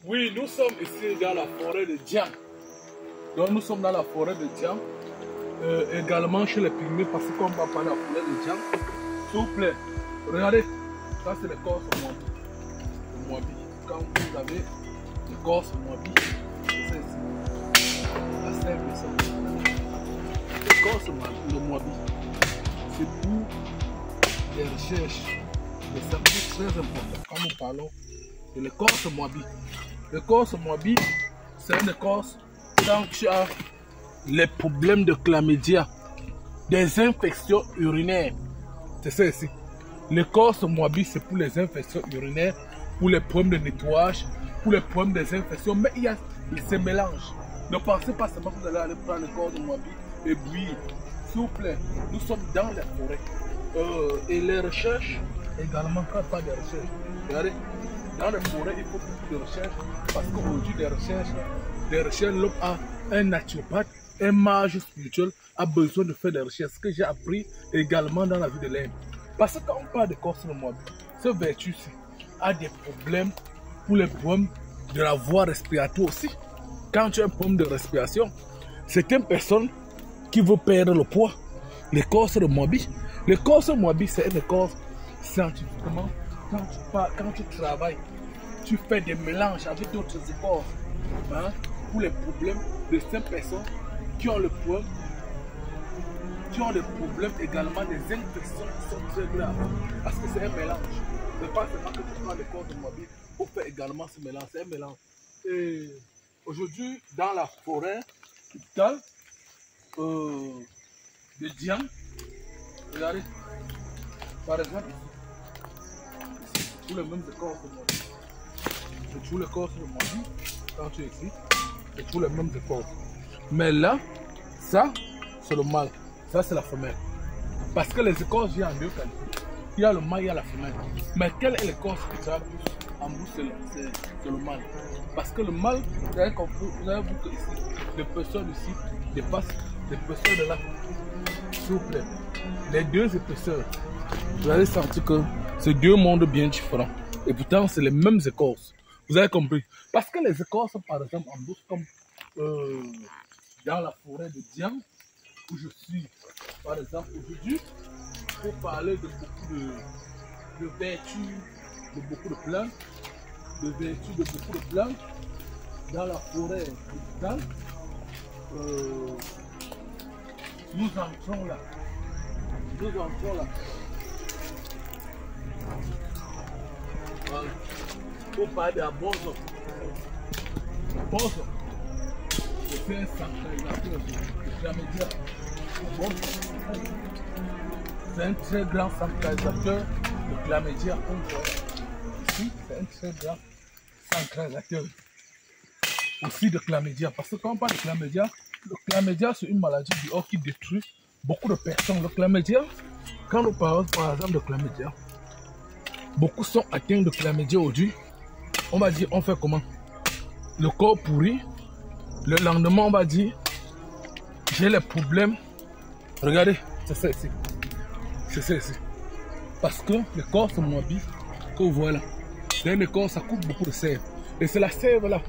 Oui, nous sommes ici dans la forêt de Diam. Donc nous sommes dans la forêt de Diam. Également chez les pygmées parce qu'on va parler de la forêt de Diam. S'il vous plaît, regardez. Ça c'est l'écorce Moabi. Le Moabi. Quand vous avez l'écorce Moabi, c'est ça ici. La sève de ça. L'écorce Moabi, c'est pour les recherches. Mais c'est très important quand nous parlons de l'écorce Moabi. L'écorce Moabi, c'est une écorce quand tu as les problèmes de chlamydia, des infections urinaires. C'est ça ici. L'écorce Moabi, c'est pour les infections urinaires, pour les problèmes de nettoyage, pour les problèmes des infections. Mais il y a ces mélanges. Ne pensez pas seulement que vous allez aller prendre l'écorce Moabi et bouillir. S'il vous plaît, nous sommes dans la forêt. Et les recherches, également, quand pas de recherches. Regardez, dans les forêts, il faut beaucoup de recherches. Parce qu'aujourd'hui, des recherches, l'homme a un naturopathe, un mage spirituel, a besoin de faire des recherches. Ce que j'ai appris également dans la vie de l'homme. Parce que quand on parle de l'écorce Moabi, cette vertu-ci a des problèmes pour les problèmes de la voie respiratoire aussi. Quand tu as un problème de respiration, c'est une personne qui veut perdre le poids. L'écorce de Moabi. L'écorce Moabi, c'est une écorce scientifiquement. Quand tu travailles, tu fais des mélanges avec d'autres écorces hein, pour les problèmes de ces personnes qui ont le problème, qui ont des problèmes également des infections qui sont très graves. Parce que c'est un mélange. Ce n'est pas seulement que tu prends l'écorce de Moabi pour faire également ce mélange. C'est un mélange. Et aujourd'hui, dans la forêt tropicale de Diam, regardez, par exemple, ici, c'est tout le même écorce de Moabi. C'est tout l'écorce de Moabi, quand tu es ici, c'est tout le même écorce. Mais là, ça, c'est le mâle. Ça, c'est la femelle. Parce que les écorces, il y a en deux qualités. Il y a le mâle, il y a la femelle. Mais quelle est l'écorce que tu as en bouche, c'est le mâle. Parce que le mâle, vous avez compris, vous avez vu que ici, les épaisseurs ici dépassent les épaisseurs de là. S'il vous plaît. Les deux épaisseurs, vous allez sentir que c'est deux mondes bien différents. Et pourtant, c'est les mêmes écorces. Vous avez compris. Parce que les écorces, par exemple, en bouche, comme dans la forêt de Diam, où je suis, par exemple, aujourd'hui, pour parler de beaucoup de vertus, de beaucoup de plantes, de vertus de beaucoup de plantes, dans la forêt tropicale, nous entrons là. Nous entrons là. Voilà. Pour parler de la bozo. Bozo. C'est un centralisateur de chlamydia. C'est un très grand centralisateur de chlamydia. Ici, c'est un très grand centralisateur aussi de chlamydia. Parce que quand on parle de chlamydia, le chlamydia c'est une maladie du haut qui détruit beaucoup de personnes. Le chlamydia, quand nous parlons par exemple de chlamydia, beaucoup sont atteints de chlamydia aujourd'hui. On va dire, on fait comment? Le corps pourri. Le lendemain, on va dire, j'ai les problèmes. Regardez, c'est ça ici. C'est ça ici. Parce que le corps c'est Moabi que vous voyez là. C'est un écorce, ça coûte beaucoup de sève. Et c'est la sève là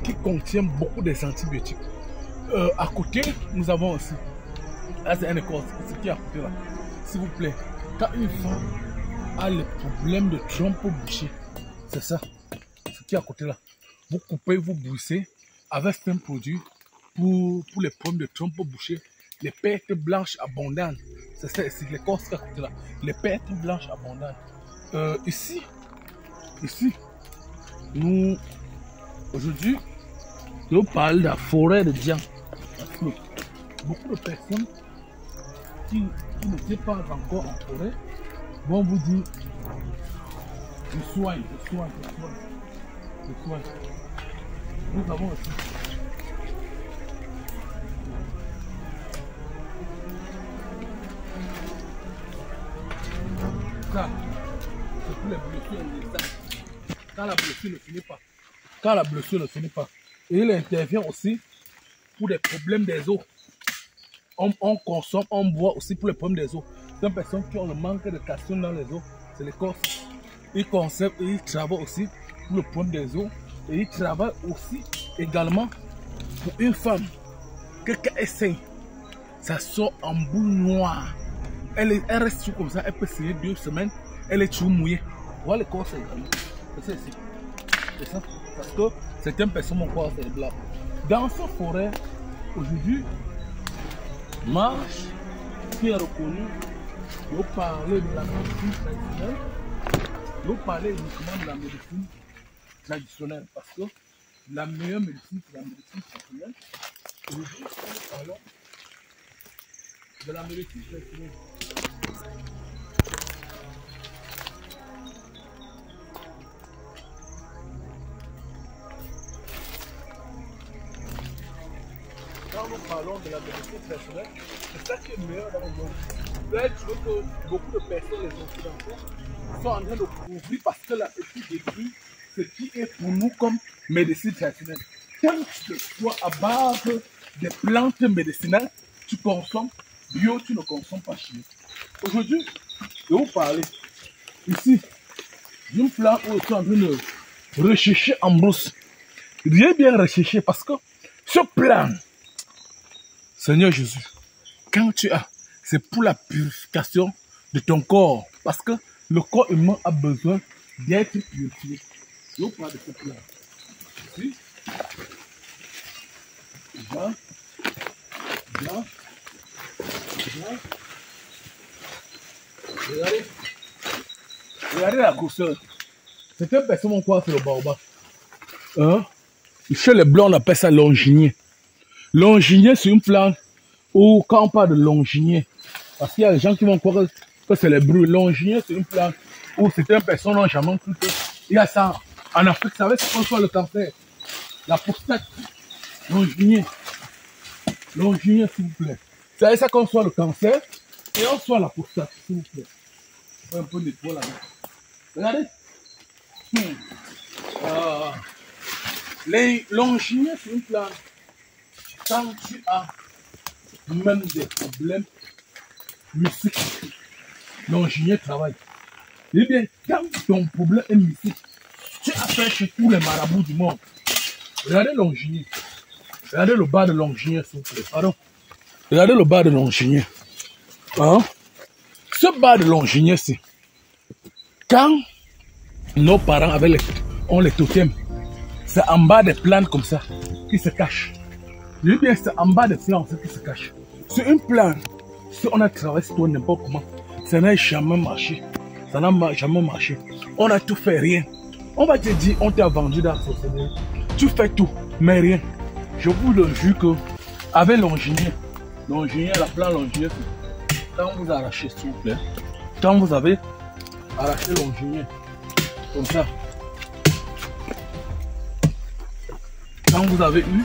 qui contient beaucoup des antibiotiques. À côté, nous avons aussi. Là, c'est un écorce. Ce qui est à côté là. S'il vous plaît, quand une femme a le problème de trompe bouchée, c'est ça. Ce qui est à côté là. Vous coupez, vous bouissez avec un produit pour les problèmes de trompe bouchée. Les pertes blanches abondantes. C'est ça ici, l'écorce qui est à côté là. Les pertes blanches abondantes. Ici, nous, aujourd'hui, nous parlons de la forêt de Diam. Beaucoup de personnes qui n'étaient pas encore en forêt vont vous dire je soigne. Nous avons aussi ça, c'est pour les blessures. Quand la blessure ne finit pas. Quand la blessure ne finit pas. Et il intervient aussi pour des problèmes des os. On consomme, on boit aussi pour les problèmes des os. C'est une personne qui ont le manque de calcium dans les os, c'est l'écorce. Ils conservent et ils travaillent aussi pour le problème des os, Et il travaille aussi également pour une femme. Quelqu'un essaye. Ça sort en boule noire. Elle reste toujours comme ça. Elle peut saigner 2 semaines. Elle est toujours mouillée. Voilà le corps, c'est également. C'est ça ici. C'est ça. Parce que certaines personnes, mon corps, c'est blanc. Dans cette forêt, aujourd'hui, marche qui est reconnu. Vous parlez de la médecine traditionnelle. Vous parlez uniquement de la médecine traditionnelle. Parce que la meilleure médecine, c'est la médecine traditionnelle. Aujourd'hui, nous parlons de la médecine traditionnelle. Quand nous parlons de la médecine traditionnelle, c'est ça qui est meilleur dans le monde. Peut-être que beaucoup de personnes, les occidentaux, sont en train de couvrir parce que la étude décrit ce qui est pour nous comme médecine traditionnelle. Tant que tu sois à base des plantes médicinales, tu consommes bio, tu ne consommes pas chimique. Aujourd'hui, je vais vous parler ici d'une plante où je suis en train de rechercher en brousse. J'ai bien recherché parce que ce plan, Seigneur Jésus, quand tu as, c'est pour la purification de ton corps. Parce que le corps humain a besoin d'être purifié. Je vous parle de ce plan. Ici, là, là, là. Regardez. Regardez la grosseur. Certaines personnes vont croire que c'est le baobab. Hein? Chez les blancs, on appelle ça longinier. Longinier, c'est une plante où, quand on parle de longinier, parce qu'il y a des gens qui vont croire que c'est les brûles. Longinier, c'est une plante où certaines personnes n'ont jamais cru qu'il y a ça en Afrique. Vous savez ce qu'on soit le cancer? La prostate. Longinier. Longinier, s'il vous plaît. Vous savez ça qu'on soit le cancer et on soit la prostate, s'il vous plaît. Un peu de poids là-bas. Regardez. Les longiniers, c'est une plante. Quand tu as même des problèmes mystiques, longinier travaille. Eh bien, quand ton problème est mystique, tu as fait chez tous les marabouts du monde. Regardez longinier. Regardez le bas de longinier, s'il vous plaît. Pardon. Regardez le bas de longinier. Hein? Ce bas de longinier, c'est quand nos parents ont les totems, c'est en bas des plantes comme ça qui se cachent. Je dis bien, c'est en bas des plantes qui se cachent. C'est une plante, si on a travaillé sur toi n'importe comment, ça n'a jamais marché. Ça n'a jamais marché. On a tout fait, rien. On va te dire, on t'a vendu dans la société. Tu fais tout, mais rien. Je vous le jure que, avec longinier, la plante longinier, quand vous arrachez, s'il vous plaît, quand vous avez arraché longinier, comme ça, quand vous avez eu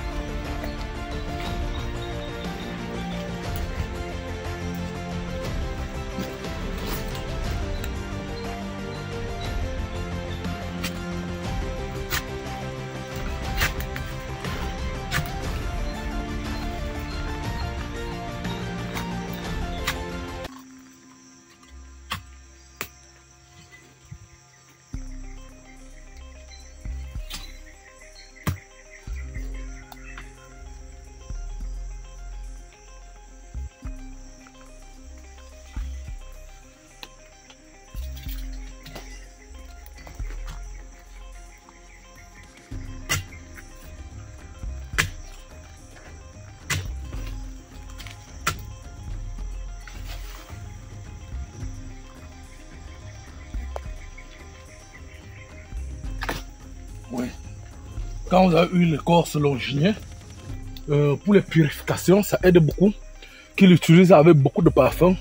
oui. Quand vous avez eu l'écorce longinier, pour les purifications, ça aide beaucoup. Qu'ils l'utilisent avec beaucoup de parfum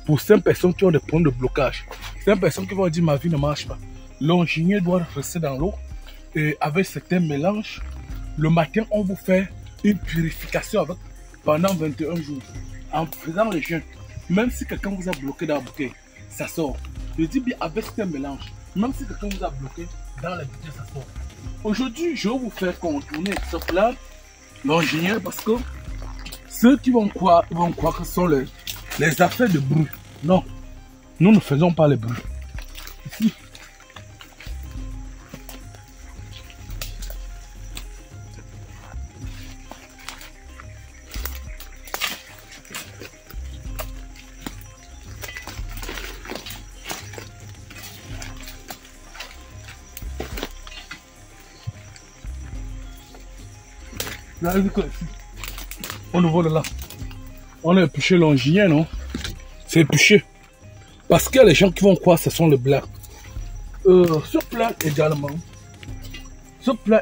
pour ces personnes qui ont des problèmes de blocage. Ces personnes qui vont dire ma vie ne marche pas. Longinier doit rester dans l'eau et avec certains mélanges, le matin on vous fait une purification avec pendant 21 jours. En faisant le jeûne, même si quelqu'un vous a bloqué dans la bouteille, ça sort. Je dis bien avec certains mélanges, même si quelqu'un vous a bloqué dans la bouteille, ça sort. Aujourd'hui, je vais vous faire contourner ce plat longinier parce que ceux qui vont croire que ce sont les affaires de bruit. Non, nous ne faisons pas les bruits. Ici, Là, ici, au niveau de là, on a épluché l'angien, non? C'est épluché. Parce qu'il y a les gens qui vont croire que ce sont les blagues. Ce plat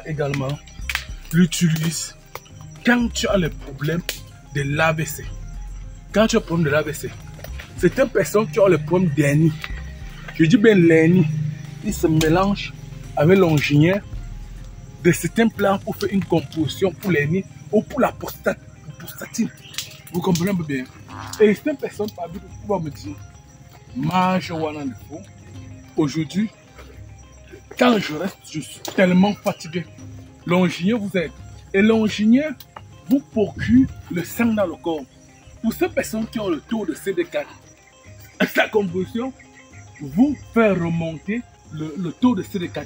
également, l'utilise quand tu as le problème de l'AVC. Quand tu as le problème de l'AVC, certaines personnes qui ont le problème d'hernie, je dis bien l'hernie, ils se mélangent avec l'angien de certains plats pour faire une composition pour l'hernie ou pour la prostatine. Vous comprenez bien? Et certaines personnes parmi vous vont me dire, mange wana le faux. Aujourd'hui, quand je reste, je suis tellement fatigué. L'angien vous aide. Et l'angien vous procure le sang dans le corps. Pour ces personnes qui ont le taux de CD4, sa composition vous fait remonter le taux de CD4.